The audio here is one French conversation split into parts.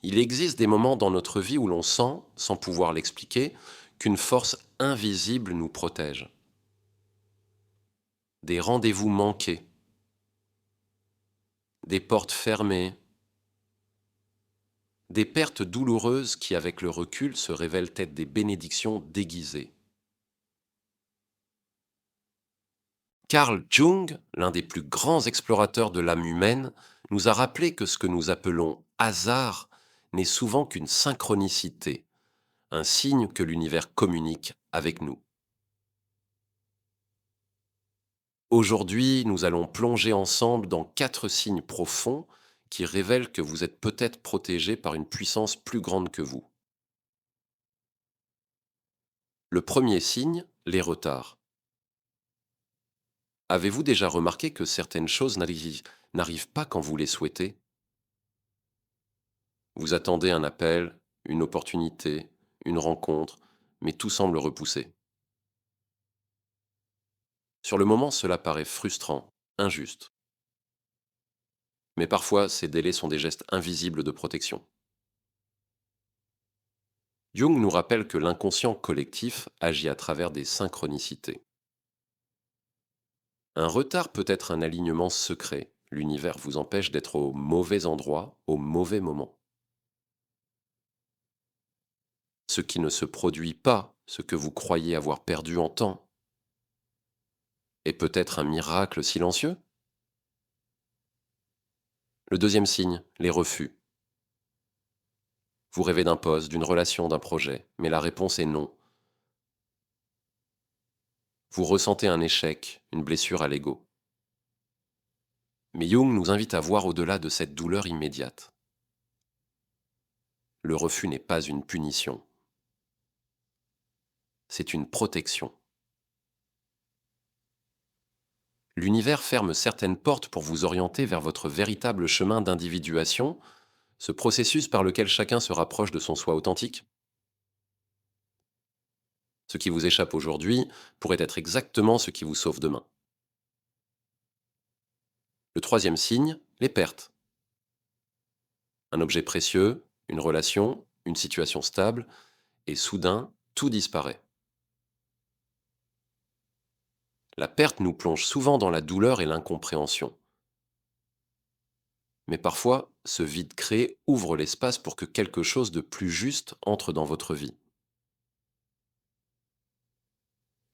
Il existe des moments dans notre vie où l'on sent, sans pouvoir l'expliquer, qu'une force invisible nous protège. Des rendez-vous manqués, des portes fermées, des pertes douloureuses qui, avec le recul, se révèlent être des bénédictions déguisées. Carl Jung, l'un des plus grands explorateurs de l'âme humaine, nous a rappelé que ce que nous appelons hasard n'est souvent qu'une synchronicité, un signe que l'univers communique avec nous. Aujourd'hui, nous allons plonger ensemble dans 4 signes profonds qui révèlent que vous êtes peut-être protégé par une puissance plus grande que vous. Le premier signe, les retards. Avez-vous déjà remarqué que certaines choses n'arrivent pas quand vous les souhaitez? Vous attendez un appel, une opportunité, une rencontre, mais tout semble repoussé. Sur le moment, cela paraît frustrant, injuste. Mais parfois, ces délais sont des gestes invisibles de protection. Jung nous rappelle que l'inconscient collectif agit à travers des synchronicités. Un retard peut être un alignement secret. L'univers vous empêche d'être au mauvais endroit, au mauvais moment. Ce qui ne se produit pas, ce que vous croyez avoir perdu en temps, est peut-être un miracle silencieux. Le deuxième signe, les refus. Vous rêvez d'un poste, d'une relation, d'un projet, mais la réponse est non. Vous ressentez un échec, une blessure à l'ego. Mais Jung nous invite à voir au-delà de cette douleur immédiate. Le refus n'est pas une punition, c'est une protection. L'univers ferme certaines portes pour vous orienter vers votre véritable chemin d'individuation, ce processus par lequel chacun se rapproche de son soi authentique. Ce qui vous échappe aujourd'hui pourrait être exactement ce qui vous sauve demain. Le troisième signe, les pertes. Un objet précieux, une relation, une situation stable, et soudain, tout disparaît. La perte nous plonge souvent dans la douleur et l'incompréhension. Mais parfois, ce vide créé ouvre l'espace pour que quelque chose de plus juste entre dans votre vie.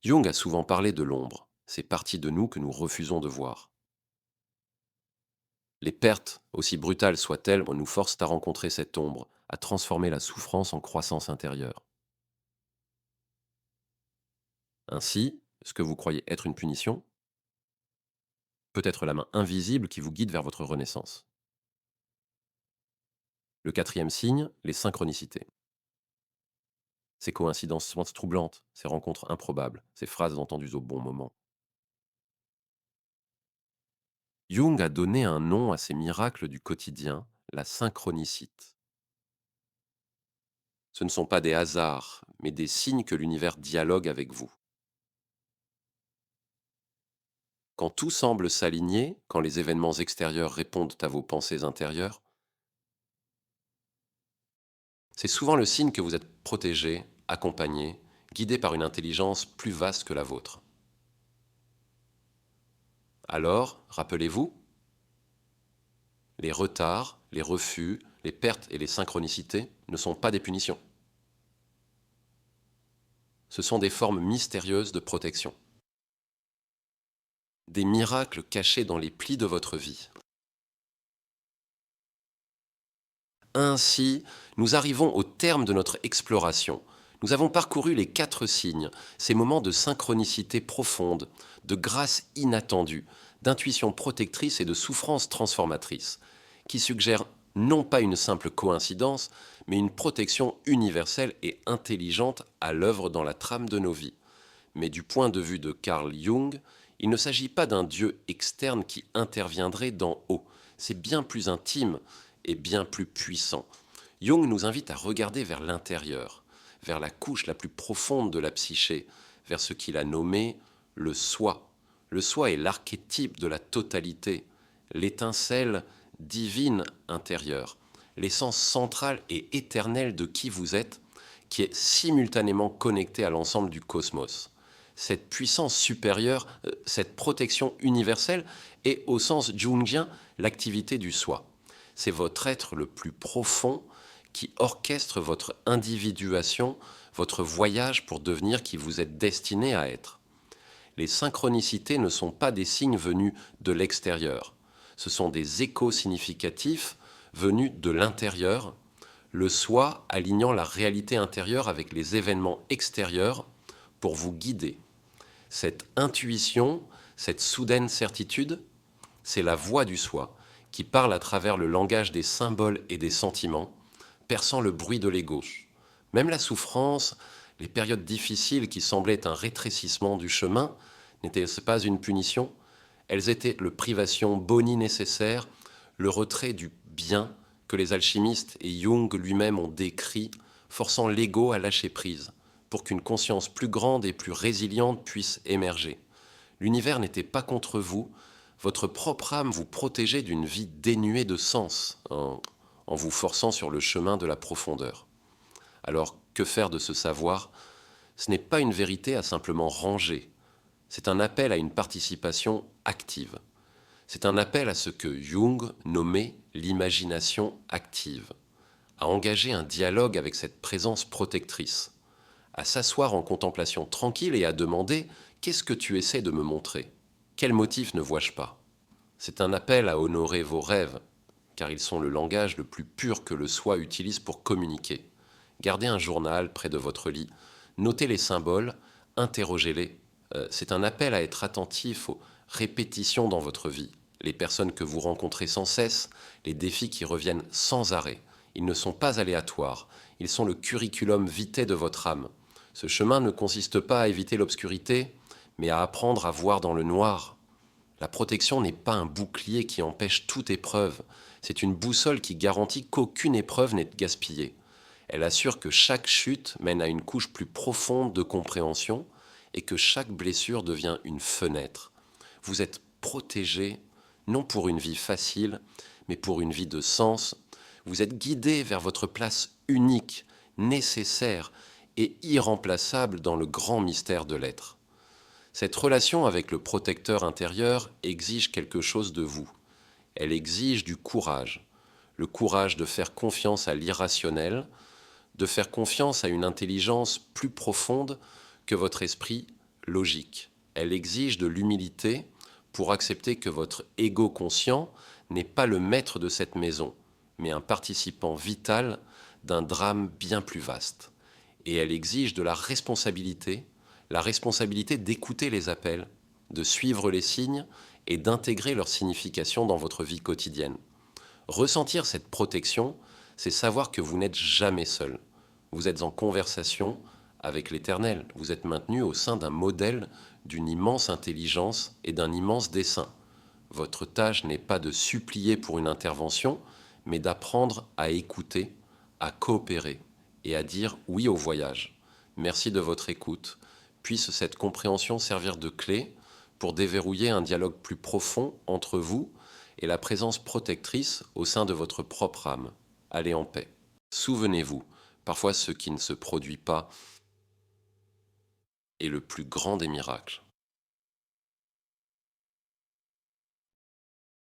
Jung a souvent parlé de l'ombre, ces parties de nous que nous refusons de voir. Les pertes, aussi brutales soient-elles, nous forcent à rencontrer cette ombre, à transformer la souffrance en croissance intérieure. Ainsi, ce que vous croyez être une punition peut être la main invisible qui vous guide vers votre renaissance. Le quatrième signe, les synchronicités. Ces coïncidences troublantes, ces rencontres improbables, ces phrases entendues au bon moment. Jung a donné un nom à ces miracles du quotidien, la synchronicite. Ce ne sont pas des hasards, mais des signes que l'univers dialogue avec vous. Quand tout semble s'aligner, quand les événements extérieurs répondent à vos pensées intérieures, c'est souvent le signe que vous êtes protégé, accompagné, guidé par une intelligence plus vaste que la vôtre. Alors, rappelez-vous, les retards, les refus, les pertes et les synchronicités ne sont pas des punitions. Ce sont des formes mystérieuses de protection. Des miracles cachés dans les plis de votre vie. Ainsi, nous arrivons au terme de notre exploration. Nous avons parcouru les 4 signes, ces moments de synchronicité profonde, de grâce inattendue, d'intuition protectrice et de souffrance transformatrice, qui suggèrent non pas une simple coïncidence, mais une protection universelle et intelligente à l'œuvre dans la trame de nos vies. Mais du point de vue de Carl Jung, il ne s'agit pas d'un Dieu externe qui interviendrait d'en haut. C'est bien plus intime et bien plus puissant. Jung nous invite à regarder vers l'intérieur, vers la couche la plus profonde de la psyché, vers ce qu'il a nommé le soi. Le soi est l'archétype de la totalité, l'étincelle divine intérieure, l'essence centrale et éternelle de qui vous êtes, qui est simultanément connectée à l'ensemble du cosmos. Cette puissance supérieure, cette protection universelle est, au sens jungien, l'activité du soi. C'est votre être le plus profond qui orchestre votre individuation, votre voyage pour devenir qui vous êtes destiné à être. Les synchronicités ne sont pas des signes venus de l'extérieur. Ce sont des échos significatifs venus de l'intérieur, le soi alignant la réalité intérieure avec les événements extérieurs pour vous guider. Cette intuition, cette soudaine certitude, c'est la voix du soi qui parle à travers le langage des symboles et des sentiments, perçant le bruit de l'ego. Même la souffrance, les périodes difficiles qui semblaient un rétrécissement du chemin, n'étaient-ce pas une punition? Elles étaient le privation boni nécessaire, le retrait du bien que les alchimistes et Jung lui-même ont décrit, forçant l'ego à lâcher prise, pour qu'une conscience plus grande et plus résiliente puisse émerger. L'univers n'était pas contre vous, votre propre âme vous protégeait d'une vie dénuée de sens, en vous forçant sur le chemin de la profondeur. Alors, que faire de ce savoir? Ce n'est pas une vérité à simplement ranger. C'est un appel à une participation active. C'est un appel à ce que Jung nommait l'imagination active, à engager un dialogue avec cette présence protectrice, à s'asseoir en contemplation tranquille et à demander « Qu'est-ce que tu essaies de me montrer? Quel motif ne vois-je pas ?» C'est un appel à honorer vos rêves, car ils sont le langage le plus pur que le soi utilise pour communiquer. Gardez un journal près de votre lit, notez les symboles, interrogez-les. C'est un appel à être attentif aux répétitions dans votre vie, les personnes que vous rencontrez sans cesse, les défis qui reviennent sans arrêt. Ils ne sont pas aléatoires, ils sont le curriculum vitae de votre âme. Ce chemin ne consiste pas à éviter l'obscurité, mais à apprendre à voir dans le noir. La protection n'est pas un bouclier qui empêche toute épreuve, c'est une boussole qui garantit qu'aucune épreuve n'est gaspillée. Elle assure que chaque chute mène à une couche plus profonde de compréhension et que chaque blessure devient une fenêtre. Vous êtes protégé, non pour une vie facile, mais pour une vie de sens. Vous êtes guidé vers votre place unique, nécessaire et irremplaçable dans le grand mystère de l'être. Cette relation avec le protecteur intérieur exige quelque chose de vous. Elle exige du courage. Le courage de faire confiance à l'irrationnel, de faire confiance à une intelligence plus profonde que votre esprit logique. Elle exige de l'humilité pour accepter que votre ego conscient n'est pas le maître de cette maison, mais un participant vital d'un drame bien plus vaste. Et elle exige de la responsabilité d'écouter les appels, de suivre les signes et d'intégrer leur signification dans votre vie quotidienne. Ressentir cette protection, c'est savoir que vous n'êtes jamais seul. Vous êtes en conversation avec l'Éternel. Vous êtes maintenu au sein d'un modèle d'une immense intelligence et d'un immense dessein. Votre tâche n'est pas de supplier pour une intervention, mais d'apprendre à écouter, à coopérer et à dire oui au voyage. Merci de votre écoute. Puisse cette compréhension servir de clé pour déverrouiller un dialogue plus profond entre vous et la présence protectrice au sein de votre propre âme. Allez en paix. Souvenez-vous, parfois ce qui ne se produit pas est le plus grand des miracles.